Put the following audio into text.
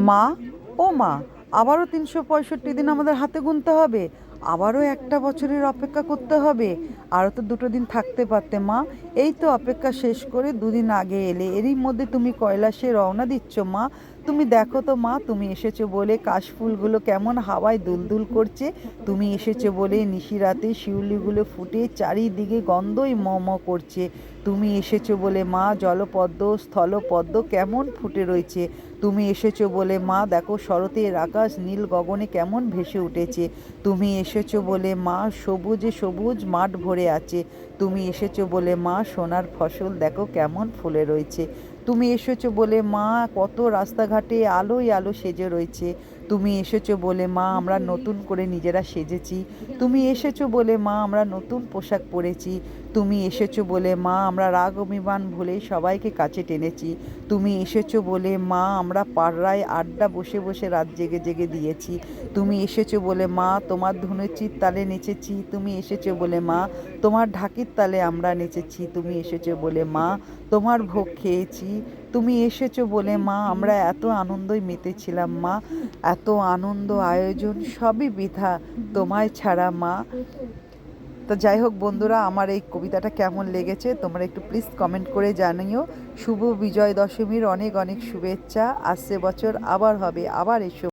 মা, ও মা, আবারও ৩৬৫ দিন আমাদের হাতে গুনতে হবে? আবারও একটা বছরের অপেক্ষা করতে হবে? আরও তো 2 দিন থাকতে পারতে মা। এই তো অপেক্ষা শেষ করে 2 দিন আগে এলে, এরই মধ্যে তুমি কৈলাসে রওনা দিচ্ছ মা। তুমি দেখো তো মা, তুমি এসেছো বলে কাশফুলগুলো কেমন হাওয়ায় দুলদুল করছে। তুমি এসেছো বলে নিশিরাতে শিউলিগুলো ফুটে চারিদিকে গন্ধই ম ম করছে। তুমি এসেছো বলে মা জলপদ্ম স্থলপদ্ম কেমন ফুটে রয়েছে। তুমি এসেছো বলে মা দেখো শরতের আকাশ নীল গগনে কেমন ভেসে উঠেছে। তুমি এসেছো বলে মা সবুজে সবুজ মাঠ ভরে আছে। তুমি এসেছো বলে মা সোনার ফসল দেখো কেমন ফুলে রয়েছে। তুমি এসেছো বলে মা কত রাস্তাঘাটে আলোয় আলো সেজে রয়েছে। তুমি এসেছো বলে মা আমরা নতুন করে নিজেরা সেজেছি। তুমি এসেছো বলে মা আমরা নতুন পোশাক পরেছি। তুমি এসেছো বলে মা আমরা রাগ অভিমান ভুলে সবাইকে কাছে টেনেছি। তুমি এসেছো বলে মা আমরা পাড়ায় আড্ডা বসে বসে রাত জেগে জেগে দিয়েছি। তুমি এসেছো বলে মা তোমার ধুনুচির তালে নেচেছি। তুমি এসেছো বলে মা তোমার ঢাকির তালে আমরা নেচেছি। তুমি এসেছো বলে মা তোমার ভোগ খেয়েছি। তুমি এসেছো বলে মা আমরা এত আনন্দই মেতেছিলাম মা। এত আনন্দ আয়োজন সবই বৃথা তোমায় ছাড়া মা। তো যাই হোক বন্ধুরা, আমার এই কবিতাটা কেমন লেগেছে তোমরা একটু প্লিজ কমেন্ট করে জানিও। শুভ বিজয় দশমীর অনেক অনেক শুভেচ্ছা। আসছে বছর আবার হবে, আবার এসো।